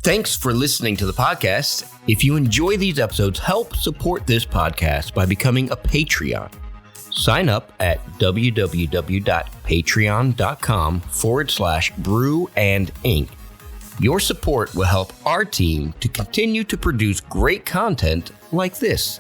Thanks for listening to the podcast. If you enjoy these episodes, help support this podcast by becoming a Patreon. Sign up at www.patreon.com/Brew and Ink. Your support will help our team to continue to produce great content like this.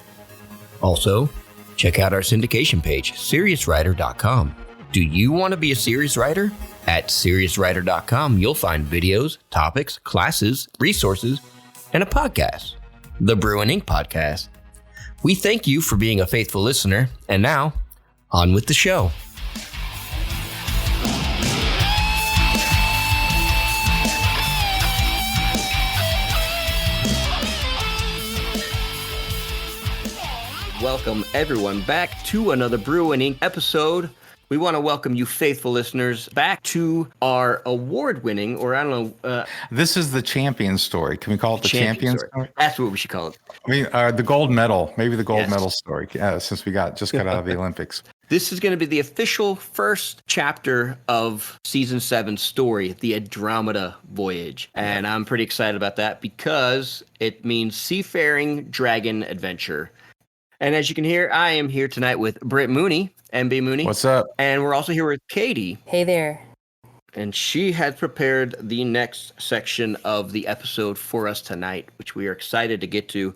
Also, check out our syndication page, SeriousWriter.com. Do you want to be a serious writer? At SeriousWriter.com, you'll find videos, topics, classes, resources, and a podcast, the Brew and Ink Podcast. We thank you for being a faithful listener, and now, on with the show. Welcome, everyone, back to another Brew and Ink episode. We want to welcome you, faithful listeners, back to our award-winning, or I don't know. This is the champion story. Can we call it the champion story? That's what we should call it. I mean, the gold medal, maybe the gold medal story, since we just got out of the Olympics. This is going to be the official first chapter of Season 7's story, the Andromeda Voyage. And I'm pretty excited about that because it means seafaring dragon adventure. And as you can hear, I am here tonight with Britt Mooney, MB Mooney. What's up? And we're also here with Katie. Hey there. And she has prepared the next section of the episode for us tonight, which we are excited to get to.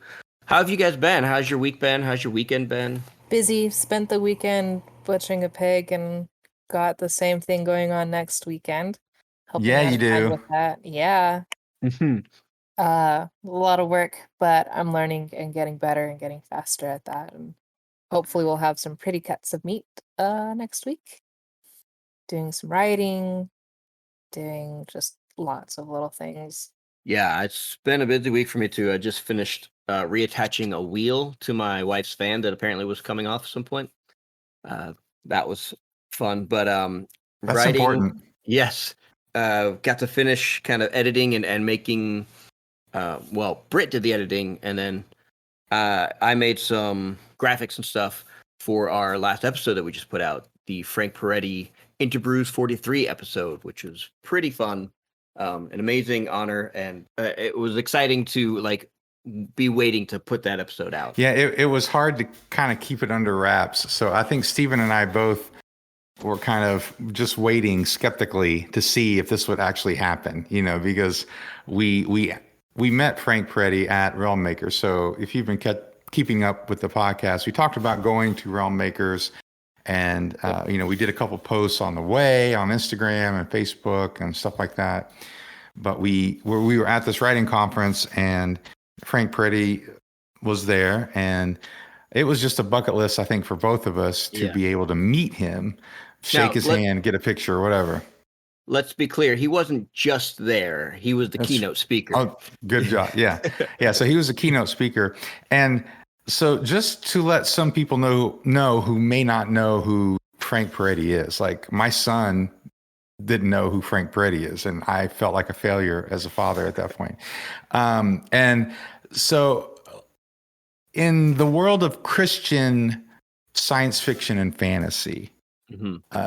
How have you guys been? How's your week been? How's your weekend been? Busy. Spent the weekend butchering a pig and got the same thing going on next weekend. Yeah, you do. With that. Yeah. Mm-hmm. A lot of work, but I'm learning and getting better and getting faster at that. And hopefully we'll have some pretty cuts of meat next week. Doing some writing, doing just lots of little things. Yeah, it's been a busy week for me too. I just finished reattaching a wheel to my wife's fan that apparently was coming off at some point. That was fun, but that's writing, important. Yes, got to finish kind of editing and making. Britt did the editing, and then I made some graphics and stuff for our last episode that we just put out, the Frank Peretti Interbrews 43 episode, which was pretty fun, an amazing honor, and it was exciting to be waiting to put that episode out. Yeah, it was hard to kind of keep it under wraps. So I think Steven and I both were kind of just waiting skeptically to see if this would actually happen, because we met Frank Peretti at Realm Makers. So if you've been keeping up with the podcast, we talked about going to Realm Makers, and we did a couple posts on the way on Instagram and Facebook and stuff like that. But we were at this writing conference, and Frank Peretti was there, and it was just a bucket list, I think, for both of us to be able to meet him, shake his hand, get a picture, or whatever. Let's be clear. He wasn't just there. He was the keynote speaker. Oh, good job. Yeah. Yeah. So he was a keynote speaker. And so just to let some people know who may not know who Frank Peretti is, like my son didn't know who Frank Peretti is. And I felt like a failure as a father at that point. And so in the world of Christian science fiction and fantasy,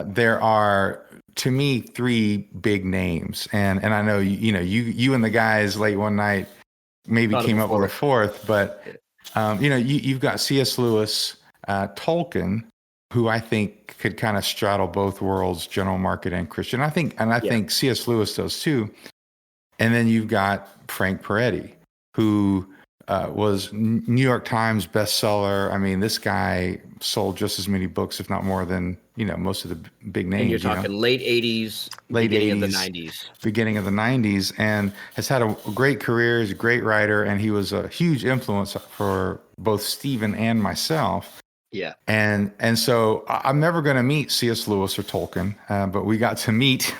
there are, to me, three big names, and I know you and the guys late one night maybe came up with a fourth, but you've got C.S. Lewis, Tolkien, who I think could kind of straddle both worlds, general market and Christian. I think C.S. Lewis does too, and then you've got Frank Peretti, who was New York Times bestseller. I mean, this guy sold just as many books, if not more, than most of the big names. And you're talking late 80s, beginning of the 90s. Beginning of the 90s, and has had a great career. He's a great writer, and he was a huge influence for both Stephen and myself. Yeah. And so I'm never going to meet C.S. Lewis or Tolkien, but we got to meet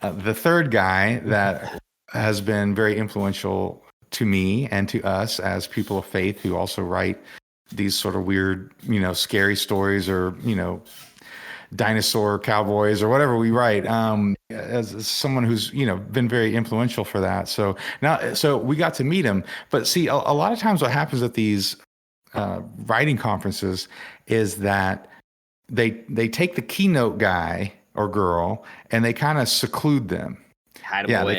the third guy that has been very influential to me and to us as people of faith who also write these sort of weird, scary stories, or, dinosaur cowboys or whatever we write, as someone who's, been very influential for that. So we got to meet him. But see, a lot of times what happens at these writing conferences is that they take the keynote guy or girl and they kind of seclude them. hide them Yeah, away.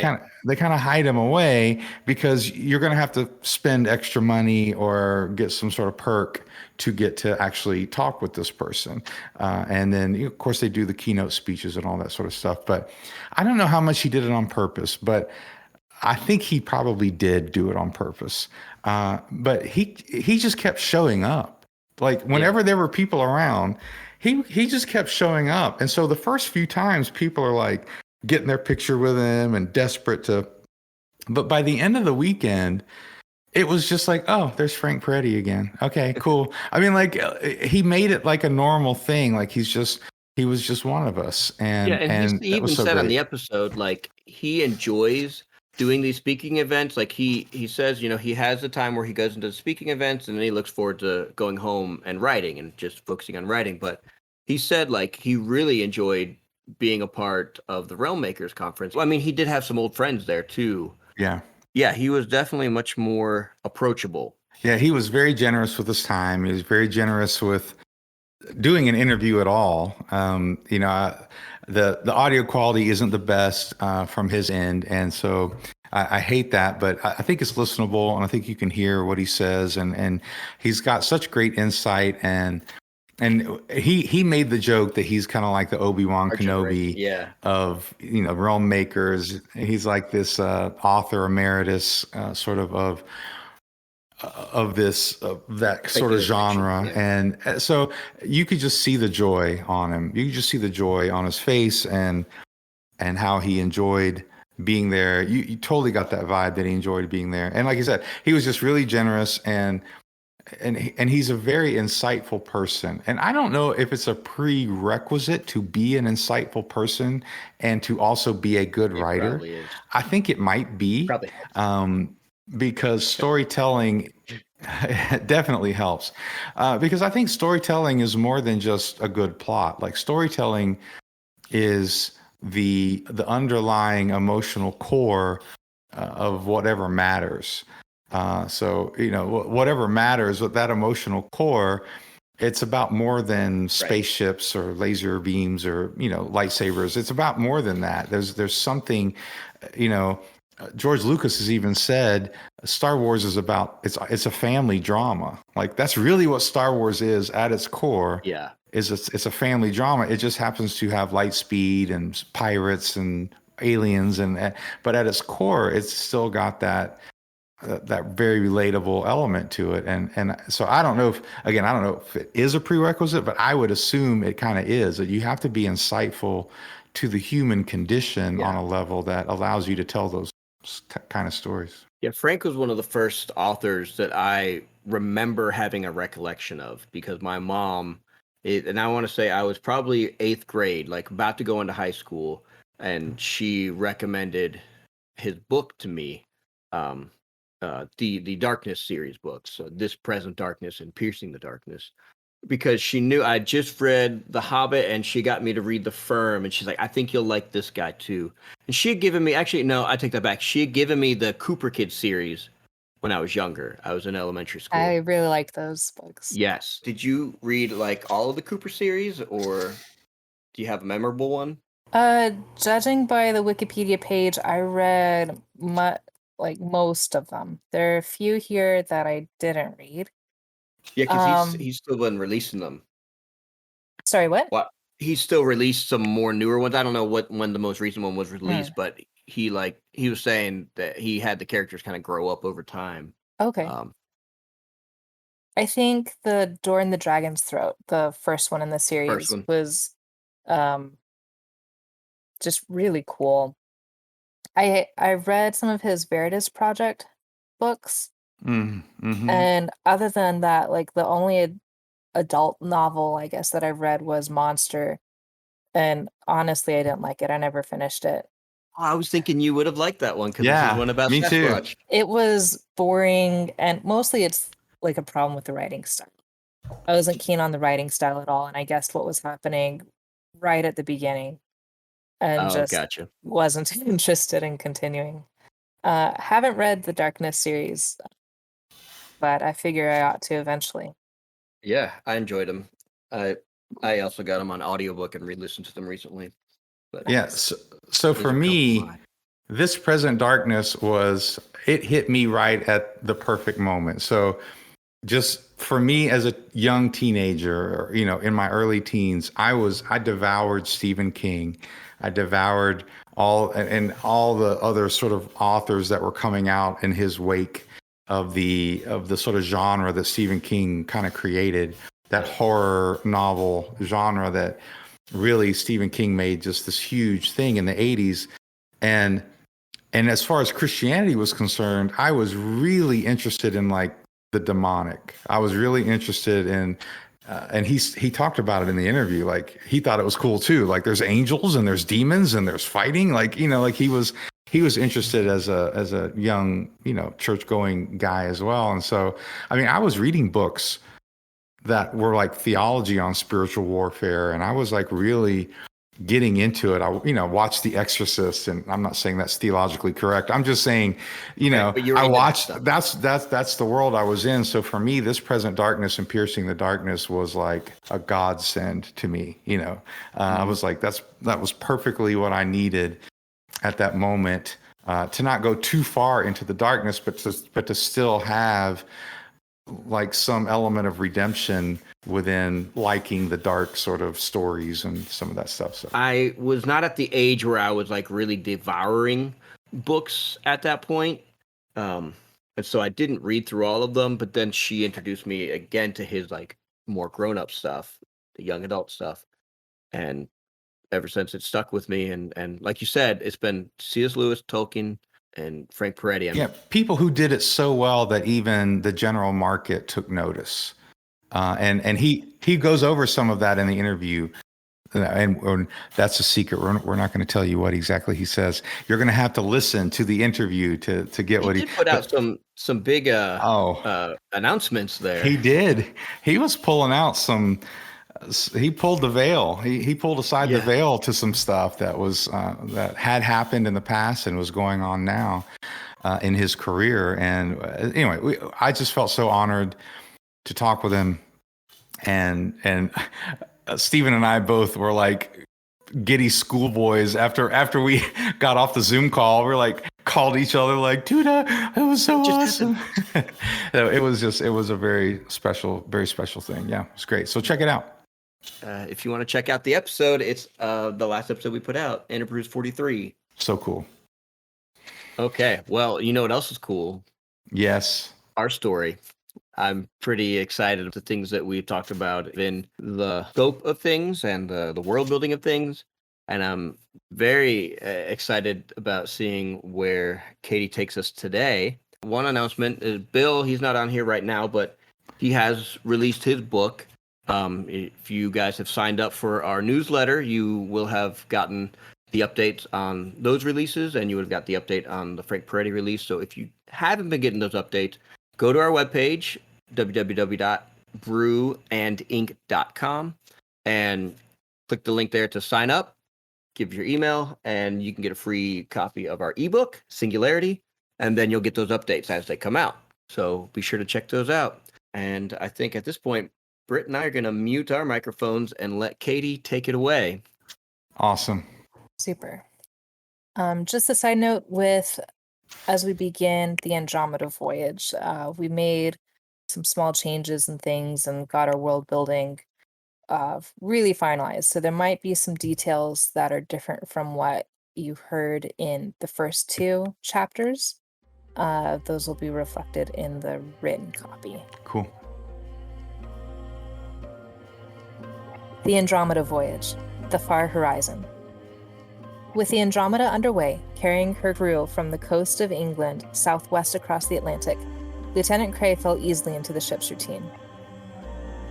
they kind of hide them away because you're going to have to spend extra money or get some sort of perk to get to actually talk with this person. And then, of course, they do the keynote speeches and all that sort of stuff. But I don't know how much he did it on purpose, but I think he probably did do it on purpose. But he just kept showing up. Like whenever there were people around, he just kept showing up. And so the first few times people are like getting their picture with him and desperate to, but by the end of the weekend, it was just like, oh, there's Frank Peretti again. Okay, cool. I mean, like he made it like a normal thing. Like he was just one of us. And And he that was even so said on great. the episode, like he enjoys doing these speaking events. Like he says, he has a time where he goes into the speaking events and then he looks forward to going home and writing and just focusing on writing. But he said like he really enjoyed being a part of the Realm Makers conference. Well, I mean, he did have some old friends there too. Yeah. Yeah, he was definitely much more approachable. Yeah, he was very generous with his time. He was very generous with doing an interview at all. The audio quality isn't the best from his end, and so I hate that. But I think it's listenable, and I think you can hear what he says, and he's got such great insight, and he made the joke that he's kind of like the Obi-Wan Kenobi of Realm Makers. He's like this author emeritus sort of that sort of genre. And so you could just see the joy on him. You could just see the joy on his face and how he enjoyed being there. You totally got that vibe that he enjoyed being there. And like you said, he was just really generous and he's a very insightful person. And I don't know if it's a prerequisite to be an insightful person and to also be a good writer. I think it might be. Because storytelling definitely helps. Because I think storytelling is more than just a good plot. Like storytelling is the underlying emotional core of whatever matters. So whatever matters with that emotional core, it's about more than spaceships or laser beams or lightsabers. It's about more than that. There's something, George Lucas has even said Star Wars is about it's a family drama. Like that's really what Star Wars is at its core. Yeah. It's a family drama. It just happens to have light speed and pirates and aliens but at its core it's still got that very relatable element to it. And so I don't know if it is a prerequisite, but I would assume it kind of is, that you have to be insightful to the human condition on a level that allows you to tell those kind of stories. Yeah, Frank was one of the first authors that I remember having a recollection of because my mom, and I want to say I was probably 8th grade, like about to go into high school, and she recommended his book to me, the Darkness series books, so This Present Darkness and Piercing the Darkness. Because she knew I just read The Hobbit and she got me to read The Firm. And she's like, I think you'll like this guy too. And she had given me, actually, no, I take that back. She had given me the Cooper Kids series when I was younger. I was in elementary school. I really like those books. Yes. Did you read like all of the Cooper series or do you have a memorable one? Judging by the Wikipedia page, I read most of them. There are a few here that I didn't read. Yeah, because he's still been releasing them. Sorry, what? What? He's still released some more newer ones. I don't know when the most recent one was released, but he was saying that he had the characters kind of grow up over time. Okay. I think the Door in the Dragon's Throat, the first one in the series, was just really cool. I read some of his Veritas Project books. Mm-hmm. And other than that, like the only adult novel I guess that I read was Monster, and honestly I didn't like it. I never finished it. I was thinking you would have liked that one because this is one about Sasquatch. Too. It was boring, and mostly it's like a problem with the writing style. I wasn't keen on the writing style at all, and I guessed what was happening right at the beginning and gotcha. Wasn't interested in continuing. Haven't read the Darkness series, but I figure I ought to eventually. Yeah, I enjoyed them. I also got them on audiobook and re-listened to them recently. But yeah, so for me, This present darkness it hit me right at the perfect moment. So just for me as a young teenager, or, in my early teens, I devoured Stephen King. I devoured all the other sort of authors that were coming out in his wake of the sort of genre that Stephen King kind of created, that horror novel genre that really Stephen King made just this huge thing in the 80s. And as far as Christianity was concerned, I was really interested in like the demonic. I was really interested in, and he talked about it in the interview. Like he thought it was cool too. Like there's angels and there's demons and there's fighting. Like like he was interested as a young church going guy as well. And so I mean I was reading books that were like theology on spiritual warfare, and I was like really getting into it. I watched The Exorcist, and I'm not saying that's theologically correct. I'm just saying, I watched that's the world I was in. So for me, this present darkness and piercing the darkness was like a godsend to me. I was like, that was perfectly what I needed at that moment, to not go too far into the darkness, but to still have like some element of redemption within liking the dark sort of stories and some of that stuff. So I was not at the age where I was like really devouring books at that point. And so I didn't read through all of them, but then she introduced me again to his like more grown-up stuff, the young adult stuff. And ever since it stuck with me. And like you said, it's been C.S. Lewis, Tolkien, and Frank Peretti. People who did it so well that even the general market took notice. And he goes over some of that in the interview, and that's a secret. We're not going to tell you what exactly he says. You're going to have to listen to the interview to get what he put out some big announcements there. He did. He was pulling out some. He pulled the veil. He pulled aside the veil to some stuff that was that had happened in the past and was going on now in his career. And anyway, I just felt so honored to talk with him, and Stephen and I both were like giddy schoolboys after we got off the Zoom call. We're like called each other like, dude, it was so awesome. It was a very special thing. Yeah, it's great. So check it out. If you want to check out the episode, it's the last episode we put out, Andromeda 43. So cool. Okay, well, you know what else is cool? Yes. Our story. I'm pretty excited the things that we've talked about in the scope of things and the world building of things. And I'm very excited about seeing where Katie takes us today. One announcement is Bill, he's not on here right now, but he has released his book. If you guys have signed up for our newsletter, you will have gotten the updates on those releases, and you would have got the update on the Frank Peretti release. So if you haven't been getting those updates, go to our webpage, www.brewandink.com, and click the link there to sign up, give your email, and you can get a free copy of our ebook, Singularity, and then you'll get those updates as they come out. So be sure to check those out. And I think at this point, Britt and I are going to mute our microphones and let Katie take it away. Awesome. Super. Just a side note as we begin the Andromeda Voyage, we made some small changes and things and got our world building really finalized. So there might be some details that are different from what you heard in the first two chapters. Those will be reflected in the written copy. Cool. The Andromeda Voyage, the Far Horizon. With the Andromeda underway, carrying her crew from the coast of England southwest across the Atlantic, Lieutenant Cray fell easily into the ship's routine.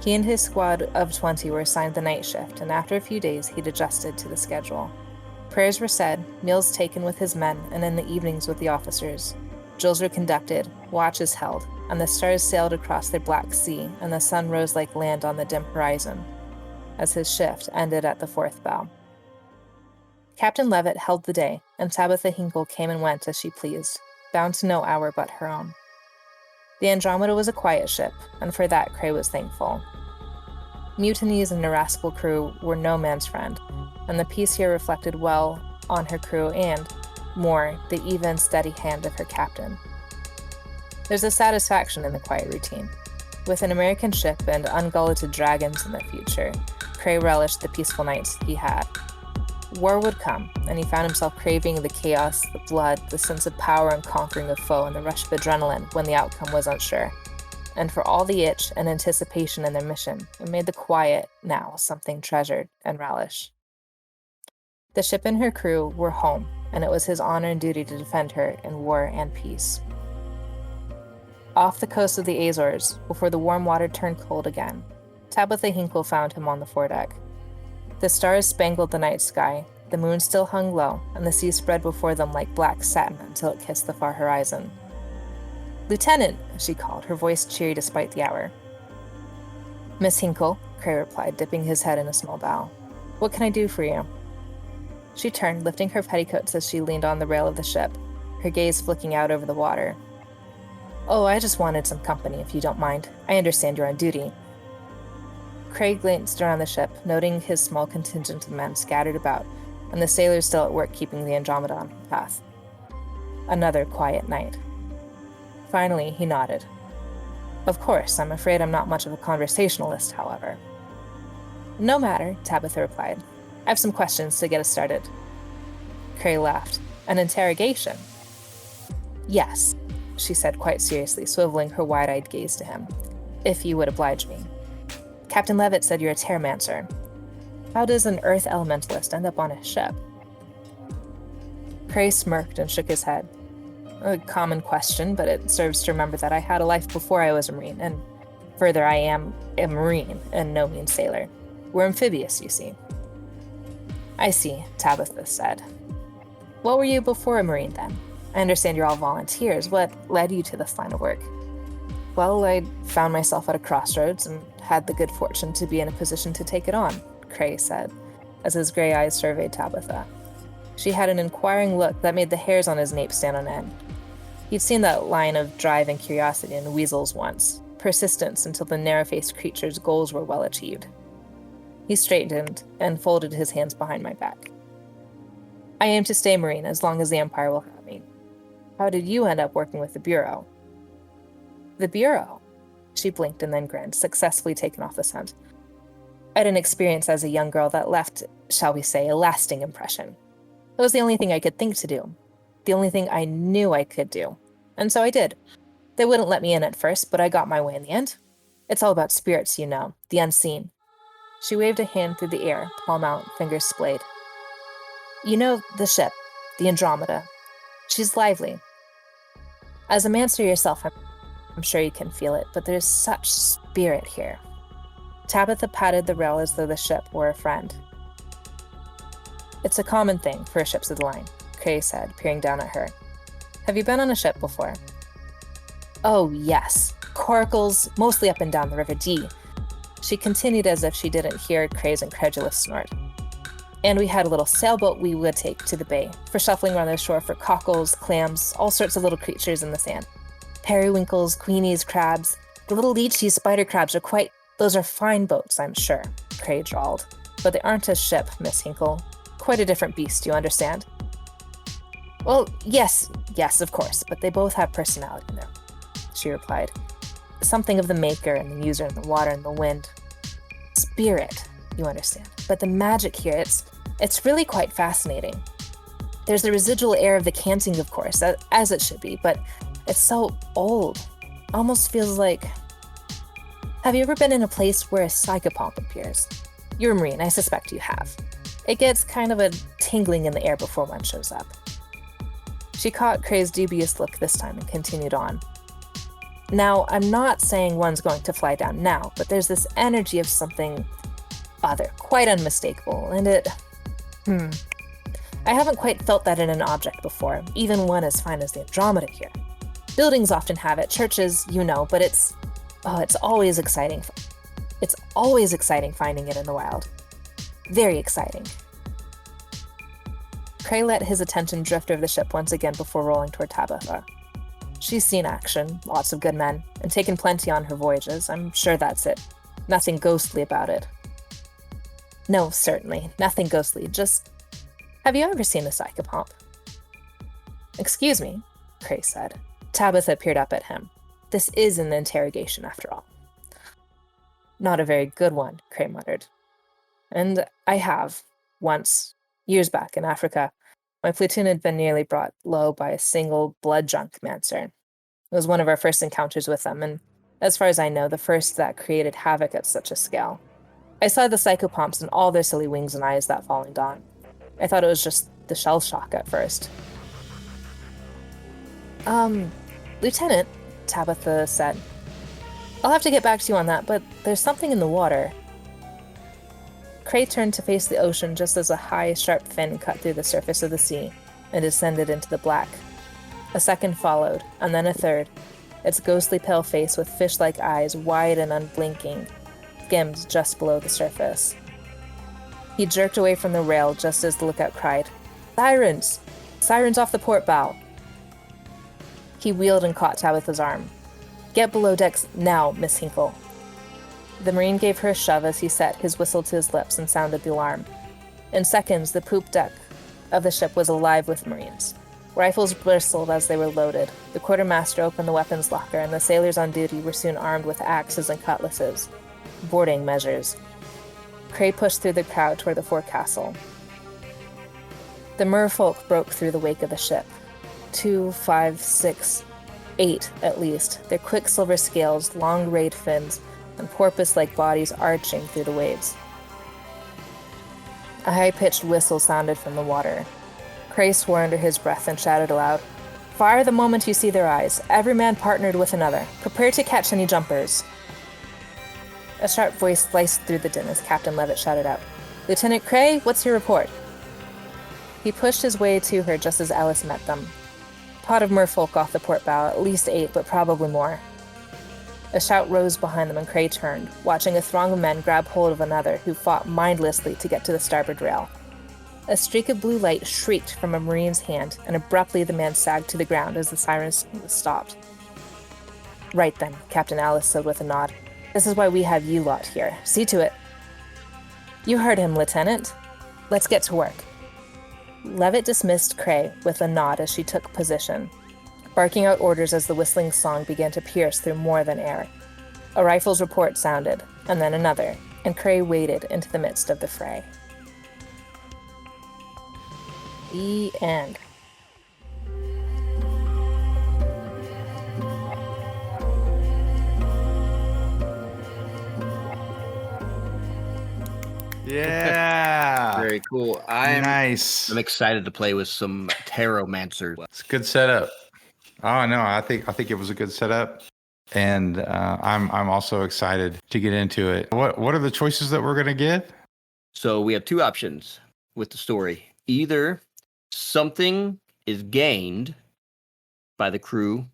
He and his squad of 20 were assigned the night shift, and after a few days, he'd adjusted to the schedule. Prayers were said, meals taken with his men, and in the evenings with the officers. Drills were conducted, watches held, and the stars sailed across the black sea, and the sun rose like land on the dim horizon, as his shift ended at the fourth bow. Captain Levitt held the day, and Tabitha Hinkle came and went as she pleased, bound to no hour but her own. The Andromeda was a quiet ship, and for that Cray was thankful. Mutinies and irascible crew were no man's friend, and the peace here reflected well on her crew and, more the even, steady hand of her captain. There's a satisfaction in the quiet routine. With an American ship and ungulleted dragons in the future, Cray relished the peaceful nights he had. War would come, and he found himself craving the chaos, the blood, the sense of power and conquering a foe, and the rush of adrenaline when the outcome was unsure. And for all the itch and anticipation in their mission, it made the quiet now something treasured and relish. The ship and her crew were home, and it was his honor and duty to defend her in war and peace. Off the coast of the Azores, before the warm water turned cold again, Tabitha Hinkle found him on the foredeck. The stars spangled the night sky, the moon still hung low, and the sea spread before them like black satin until it kissed the far horizon. "Lieutenant," she called, her voice cheery despite the hour. "Miss Hinkle," Cray replied, dipping his head in a small bow. "What can I do for you?" She turned, lifting her petticoats as she leaned on the rail of the ship, her gaze flicking out over the water. "Oh, I just wanted some company, if you don't mind. I understand you're on duty." Craig glanced around the ship, noting his small contingent of men scattered about, and the sailors still at work keeping the Andromeda on her path. Another quiet night. Finally, he nodded. "Of course, I'm afraid I'm not much of a conversationalist, however." "No matter," Tabitha replied. "I have some questions to get us started." Cray laughed. "An interrogation?" "Yes," she said quite seriously, swiveling her wide-eyed gaze to him. "If you would oblige me. Captain Levitt said you're a terramancer. How does an Earth elementalist end up on a ship?" Cray smirked and shook his head. "A common question, but it serves to remember that I had a life before I was a Marine, and further, I am a Marine and no mean sailor. We're amphibious, you see." "I see," Tabitha said. "What were you before a Marine, then? I understand you're all volunteers. What led you to this line of work?" "Well, I found myself at a crossroads and had the good fortune to be in a position to take it on," Cray said, as his gray eyes surveyed Tabitha. She had an inquiring look that made the hairs on his nape stand on end. He'd seen that line of drive and curiosity in weasels once, persistence until the narrow-faced creature's goals were well achieved. He straightened and folded his hands behind my back. "I aim to stay Marine as long as the Empire will have me. How did you end up working with the Bureau?" "The Bureau?" She blinked and then grinned, successfully taken off the scent. "I had an experience as a young girl that left, shall we say, a lasting impression. It was the only thing I could think to do. The only thing I knew I could do. And so I did. They wouldn't let me in at first, but I got my way in the end. It's all about spirits, you know, the unseen." She waved a hand through the air, palm out, fingers splayed. "You know, the ship, the Andromeda. She's lively. As a mancer yourself, I'm sure you can feel it, but there's such spirit here." Tabitha patted the rail as though the ship were a friend. "It's a common thing for ships of the line," Cray said, peering down at her. "Have you been on a ship before?" "Oh, yes. Coracles, mostly up and down the River Dee." She continued as if she didn't hear Cray's incredulous snort. "And we had a little sailboat we would take to the bay, for shuffling around the shore for cockles, clams, all sorts of little creatures in the sand. Periwinkles, queenies, crabs. The little leechy spider crabs are those are fine boats, I'm sure," Cray drawled. "But they aren't a ship, Miss Hinkle. Quite a different beast, you understand?" "Well, yes, of course, but they both have personality, though," she replied. "Something of the maker and the user and the water and the wind. Spirit, you understand. But the magic here, it's really quite fascinating. There's the residual air of the canting, of course, as it should be, but it's so old. Almost feels like... Have you ever been in a place where a psychopomp appears? You're a Marine, I suspect you have. It gets kind of a tingling in the air before one shows up." She caught Cray's dubious look this time and continued on. "Now, I'm not saying one's going to fly down now, but there's this energy of something other, quite unmistakable, and it... I haven't quite felt that in an object before, even one as fine as the Andromeda here. Buildings often have it, churches, you know, but it's always exciting. It's always exciting finding it in the wild. Very exciting." Cray let his attention drift over the ship once again before rolling toward Tabitha. "She's seen action, lots of good men, and taken plenty on her voyages. I'm sure that's it. Nothing ghostly about it." "No, certainly, nothing ghostly. Just, have you ever seen a psychopomp?" Excuse me, Cray said. Tabitha peered up at him. This is an interrogation, after all. Not a very good one, Cray muttered. And I have, once, years back in Africa. My platoon had been nearly brought low by a single blood-drunk mancer. It was one of our first encounters with them, and as far as I know, the first that created havoc at such a scale. I saw the psychopomps and all their silly wings and eyes that falling dawn. I thought it was just the shell shock at first. Lieutenant, Tabitha said. I'll have to get back to you on that, but there's something in the water. Cray turned to face the ocean just as a high, sharp fin cut through the surface of the sea and descended into the black. A second followed, and then a third, its ghostly pale face with fish-like eyes wide and unblinking, skimmed just below the surface. He jerked away from the rail just as the lookout cried, Sirens! Sirens off the port bow! He wheeled and caught Tabitha's arm. Get below decks now, Miss Hinkle. The Marine gave her a shove as he set his whistle to his lips and sounded the alarm. In seconds, the poop deck of the ship was alive with Marines. Rifles bristled as they were loaded. The quartermaster opened the weapons locker, and the sailors on duty were soon armed with axes and cutlasses. Boarding measures. Cray pushed through the crowd toward the forecastle. The merfolk broke through the wake of the ship. 2, 5, 6, 8 at least, their quicksilver scales, long rayed fins, and porpoise-like bodies arching through the waves. A high-pitched whistle sounded from the water. Cray swore under his breath and shouted aloud, Fire the moment you see their eyes. Every man partnered with another. Prepare to catch any jumpers. A sharp voice sliced through the din as Captain Levitt shouted out, Lieutenant Cray, what's your report? He pushed his way to her just as Alice met them. Pot of merfolk off the port bow, at least 8, but probably more. A shout rose behind them and Cray turned, watching a throng of men grab hold of another who fought mindlessly to get to the starboard rail. A streak of blue light shrieked from a Marine's hand, and abruptly the man sagged to the ground as the sirens stopped. Right then, Captain Alice said with a nod. This is why we have you lot here. See to it. You heard him, Lieutenant. Let's get to work. Levitt dismissed Cray with a nod as she took position, barking out orders as the whistling song began to pierce through more than air. A rifle's report sounded, and then another, and Cray waded into the midst of the fray. The end. Yeah. Very cool. Nice. I'm excited to play with some Taromancer. It's a good setup. Oh no, I think it was a good setup, and I'm also excited to get into it. What are the choices that we're gonna get? So we have two options with the story. Either something is gained by the crew,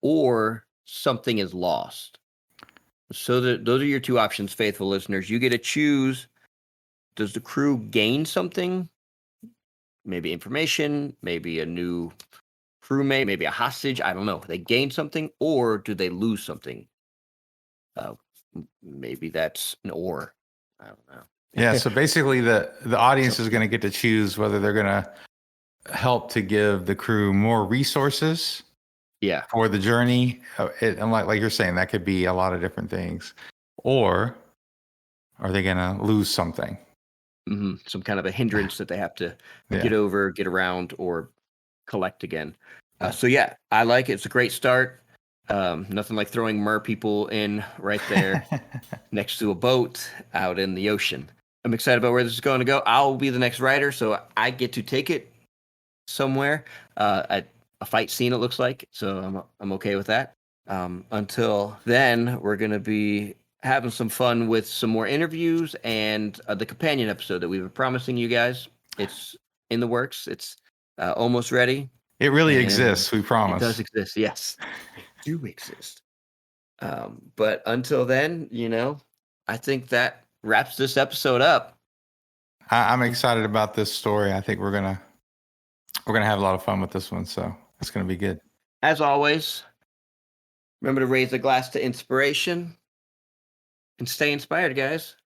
or something is lost. So those are your two options, faithful listeners. You get to choose. Does the crew gain something? Maybe information, maybe a new crewmate, maybe a hostage. I don't know. They gain something, or do they lose something? Maybe that's an or. I don't know. Yeah. So basically, the audience is going to get to choose whether they're going to help to give the crew more resources. Yeah. For the journey, and like you're saying, that could be a lot of different things. Or are they going to lose something? Mm-hmm. Some kind of a hindrance that they have to get over, get around, or collect again. So yeah, I like it. It's a great start. Nothing like throwing mer people in right there next to a boat out in the ocean. I'm excited about where this is going to go. I'll be the next writer, so I get to take it somewhere at a fight scene, it looks like. So I'm okay with that. Until then, we're going to be having some fun with some more interviews and the companion episode that we've been promising you guys. It's in the works. It's almost ready. It really exists, we promise. It does exist, yes. It do exist. But until then, I think that wraps this episode up. I'm excited about this story. I think we're gonna have a lot of fun with this one, so it's gonna be good. As always, remember to raise a glass to inspiration and stay inspired, guys.